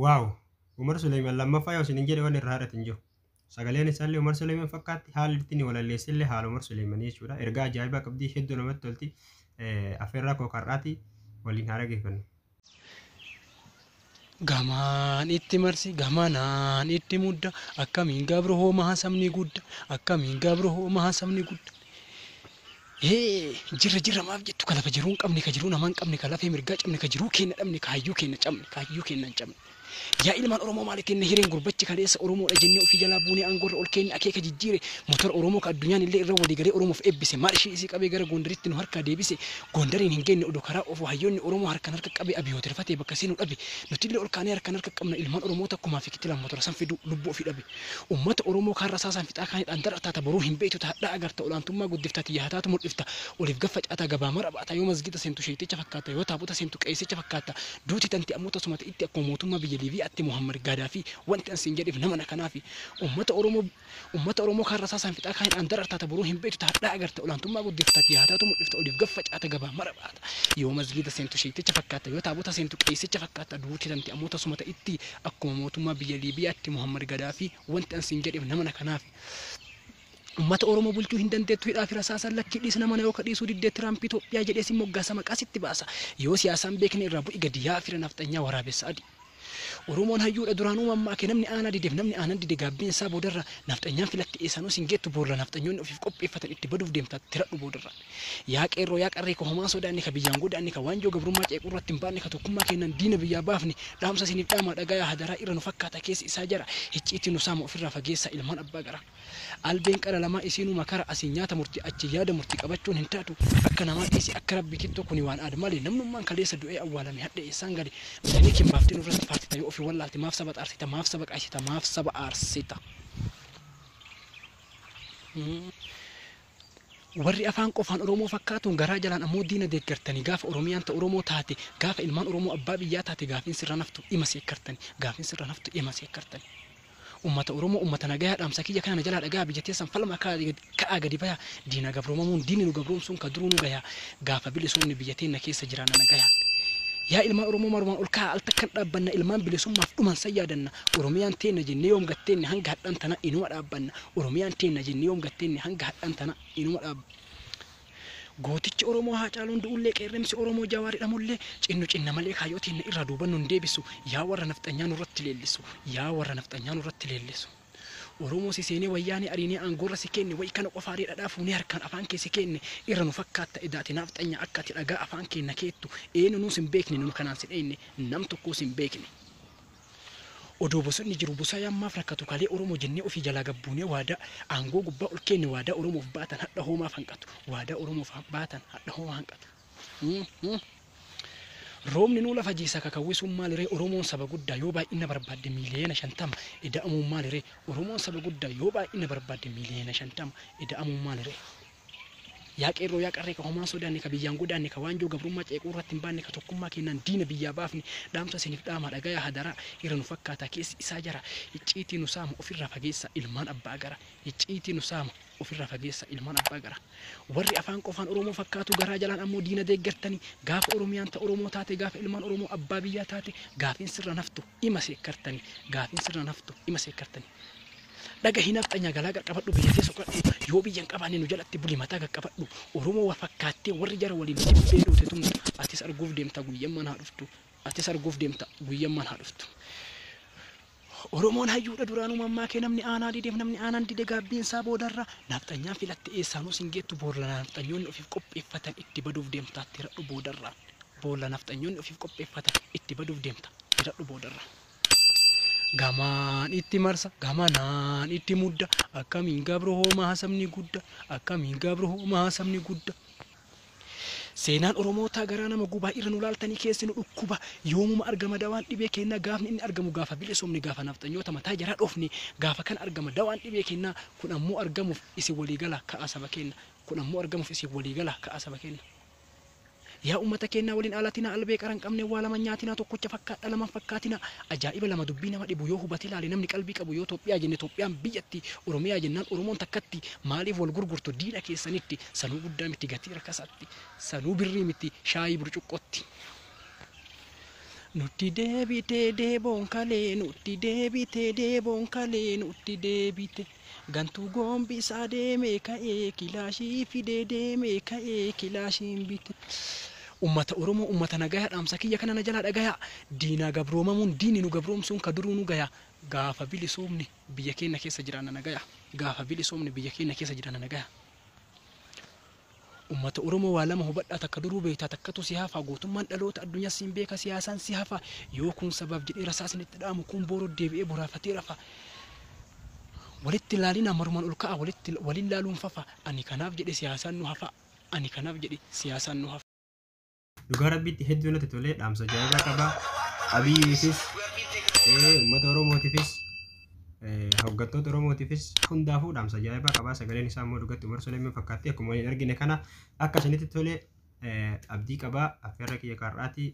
waaw Umar Sulaiman lammaffaa yoo isin hin jedhe waan irraa haadhatin jiru. Sagaleen isaallee Umar Sulaiman fakkaatti haalli ittiin walalleessillee haala Umar Sulaiman jechuudha. Ergaa ajaa'ibaa qabdii hedduu namatti tolti. Affeerraa koo karraati waliin haa dhaggeeffannu. Gamaan itti marsi gamanaan itti mudda akkamiin gabru hooma hasamni gudda akkamiin gabru hooma hasamni gudda. Jirra maaf jettu ka lafa jiruu hin qabne ka jiruu namaa hin qabne ka lafee mirgaa cabne ka jiruu keenya dhabne ka hayyuu keenya cabne ka hayyuu keenya hin cabne. Yaa ilmaan Oromoo maaliif inni hireen gurbachi kaleessa Oromoodha jennee ofii jalaa buunee aangorra ol keenya akeeka jijjiire motora Oromoo ka addunyaan illee irra walii galee Oromoof eebbise maal ishee isii qabee gara Gondaritti nu harkaa deebise Gondariin hin geenye odoo karaa ofuu hayyoonni Oromoo harkaan harka qabee abiyyoota rifatee bakka seenuu dhabe nuti illee ol kaanee harkaan harka qabna ilmaan Oromoo takkumaa fi kitila motora san fidu lubbuu ofii dhabe ummata Oromoo kaarra saasaan fixaa kaanidhaan darataata boruu hin beektu taadhaa agarta olaantummaa guddiftaati yaahataatu mul'ifta oliif gaffa caataa gabaa mara baataa yoo masgida seentu sheeticha fakkaata yoo taabota seentu qeessicha fakkaata duuti tanti ammoo tasumata itti akkuma mootummaa biyya Liibii atti Muhammad Gaddafi wanti ansiin jedheef nama kanaafi ummata Oromoo kaarra saasaan fixaa kaanidhaan darataata boruu hin beektu taadhaa agarta olaantummaa guddiftaati yaahataatu mul'ifta oliif gaffa caataa gabaa mara baata yoo masgida seentu sheeticha fakkaata yoo taabota seentu qeessicha fakkaata duuti tanti ammoo tasumata itti akkuma mootummaa biyya Liibii atti Muhammad Gaddafi wanti ansiin jedheef nama kanaafi. Ummata Oromoo bulchuu hin dandeettu hidhaa fi rasaasan lakkii dhiisna mana yoo kadhiisuu diddee Tiraamp Itoophiyaa jedhee si moggaasa maqaa sitti baasa yoo siyaasaan beekne irraa bu'i gadi yaa fira nafxanyaa waraabessa adi. Oromoon hayyuudha duraanuu mammaa kee namni aanaa dideef namni aanan dide gaabbiin isaa boodarra nafxanyaan filatti eessanuu sin geettu boorra nafxanyoonni ofiif qopheeffatan itti baduuf deemtaa tiradhu boodarra. Yaa qeerroo yaa qarree ka homaa sodaanni ka biyyaan godaanni ka waanjoo gabrummaa ceequu irratti hin baanne ka tokkummaa kennan diina biyyaa baafne dhaamsa siniif dhaamaa dhagayaa hadaraa irra nu fakkaata keessi isaa jara icciitti nu saama ofirraa fageessa ilmaan abbaa gara. Albeen qara lamaa isiinuu makara asiin nyaata murtii achi yaada murtii qabachuun hin taatu akka namaa dhiisi akka rabbi kittoo kuni waan aadamalee namnummaan kaleessa du'ee awwaalame hadda eessaan gadi mudanii kimbaaftiin irratti faartita yoo ofii wallaalti maaf saba xaarsita maaf saba qaasita maaf saba aarsita. Warri afaan qofaan Oromoo fakkaatuun garaa jalaan ammoo diina deeggartanii gaafa Oromiyaan ta Oromoo taate gaafa ilmaan Oromoo abbaa biyyaa taate gaafiin sirra naftu ima seekkartanii gaafiin sirra naftu ima seekkartanii. Ummata Oromoo ummata nagayaa dhaamsa kiyya kana jalaa dhagaa biyyattii san falma ka'aa gadi baya diina gabroomamuun diini nu gabroomsuun ka duruu nu gayaa gaafa bilisumni biyyattiin na keessa jiraan nagayaa. Yaa ilmaan Oromoo marumaan ol kaa'aa al takkan dhaabbanna ilmaan bilisummaaf dhuman san yaadanna Oromiyaan teenna jennee yoom gatteenni hanga hadhan tana inuma dhaabbanna Oromiyaan teenna jennee yoom gatteenni hanga hadhan tana inuma dhaabbanna. Gootichi Oromoo Haacaaluun du'ullee qeerremsi Oromoo Jawaaridha mullee cinna malee kaayootiin irraa duubannu hin deebisu yaa warra nafxanyaa nurratti leellisu yaa warra nafxanyaa nurratti leellisu. Oromoo si seenee wayyaanee ariinee aangoorra si kenne wayi kana qofaarii dhadhaa fuunee harkaan afaan kee si kenne irra nu fakkaatta edaati nafxanyaa akka ati dhagaa afaan keenna keettu eenu nuus hin beekne nu kanaan si dheenne nam tokkoos hin beekne. Odoo bosonni jiru busaa yammaaf rakkatu kalee Oromoo jennee ofii jalaa gabbuunee waadaa aangoo gubbaa ol kenne waadaa Oromoof baatan hadha hoomaaf hanqatu waadaa Oromoof baatan hadha hoomaa hanqatu. Roobni nuu lafa jiisa kakawwisuun maaliree Oromoon saba guddaa yoo baay'ina barbaadde miiliyoona 50 ida'amuun maaliree Oromoon saba guddaa yoo baay'ina barbaadde miiliyoona 50 ida'amuun maaliree. Yaa qeerroo yaa qarree ka homaa sodaanni ka biyyaan godaanni ka waanjoo gabrummaa ceequu irratti hin baanne ka tokkummaa kennan diina biyyaa baafne dhaamsa siniif dhaamaa dhagayaa hadaraa irra nu fakkaata keessi isaa jara icciitii nu saama ofirraa fageessa ilmaan abbaa gara icciitii nu saama ofirraa fageessa ilmaan abbaa gara. Warri afaan qofaan Oromoo fakkaatu garaa jalaan ammoo diina deeggartanii gaafa Oromiyaan ta Oromoo taate gaafa ilmaan Oromoo abbaa biyyaa taate gaafiin sirra naftu ima seekkartanii gaafiin sirra naftu ima seekkartanii. Dhaga hinaafxanyaa galaa qaqqabadhu biyyattii soqadhu yoo biyyan qabaanne nu jalatti buli mataa qaqqabadhu Oromoo wa fakkaattee warri jara waliin dibbee dhoote tumtu atis arguuf deemta guyyammaan haa dhuftu atis arguuf deemta guyyammaan haa dhuftu. Oromoon hayyuudha duraanuu mammaa kee namni aanaa dideef namni aanan dide gaabbiin isaa boodarra nafxanyaan filatte eessaanuu sin geettu boorla nafxanyoonni ofiif qopheeffatan itti baduuf deemta tiradhu boodarra boorla nafxanyoonni ofiif qopheeffatan itti baduuf deemta tiradhu boodarra. Gamaan itti marsa gamanaan itti mudda akkamiin gabru hooma hasamni gudda akkamiin gabru hooma hasamni gudda. Seenaan Oromootaa garaa nama gubaa irra nu laaltanii keessi nu dhukkuba yoomuma argama dawaan dhibee kennaa gaafni inni argamu gaafa bilisomni gaafa nafxanyoota mataa jaraa dhofne gaafa kan argama dawaan dhibee kennaa kun ammoo argamuuf isin waliigala ka'a saba kenna kun ammoo argamuuf isin waliigala ka'a saba kenna. Yaa ummata keenyaa waliin alatina albee qaran qabne waa lama nyaatina tokkocha fakkaadha lama fakkaatina ajaa'iba lama dubbii nama dhibu yoo hubate ilaale namni qalbii qabu yoo Itoophiyaa jenne Itoophiyaan biyyatti Oromiyaa jennaan Oromoon takkatti maaliif wal gurgurtu diina keessanitti sanuu guddaa miti gatii rakkasaatti sanuu birrii miti shaayii burcuqqootti. nutti deebite deeboon kalee nutti deebite deeboon kalee nutti deebite gantuu gombisaa deemee ka'ee kilaashii fidee deemee ka'ee kilaashiin bite. Ummata Oromoo ummata nagayaa dhaamsa kiyya kana na jalaa dhagayaa diinaa gabroomamuun diinni nu gabroomsuun ka duruu nu gayaa gaafa bilisoomni biyya keenya keessa jiraanna nagayaa gaafa bilisoomni biyya keenya keessa jiraanna nagayaa. Ummata Oromoo waa lama hubadhaa takka duruu beektaa takkatu si hafa gootummaan dhaloota addunyaa siin beeka siyaasaan si hafa yoo kun sabab jedhee rasaasni itti dhaamu kun booroo deebi'ee boraafatee rafa. Walitti laalina marumaan ol ka'a waliin laaluun fafa ani kanaaf jedhe siyaasaan nu hafa ani kanaaf jedhe siyaasaan nu hafa. Dhugaa rabbiitti hedduu natti tolee dhaamsa ajaa'ibaa qaba. Abiyyiifis uummata Oromootiifis hoggantoota Oromootiifis hundaafuu dhaamsa ajaa'ibaa qaba. Sagaleen isaa immoo dhugatti Umar Suleeman fakkaatti akkuma hin argine kana akka isinitti tolee abdii qaba. Affeerra kiyya qarraati.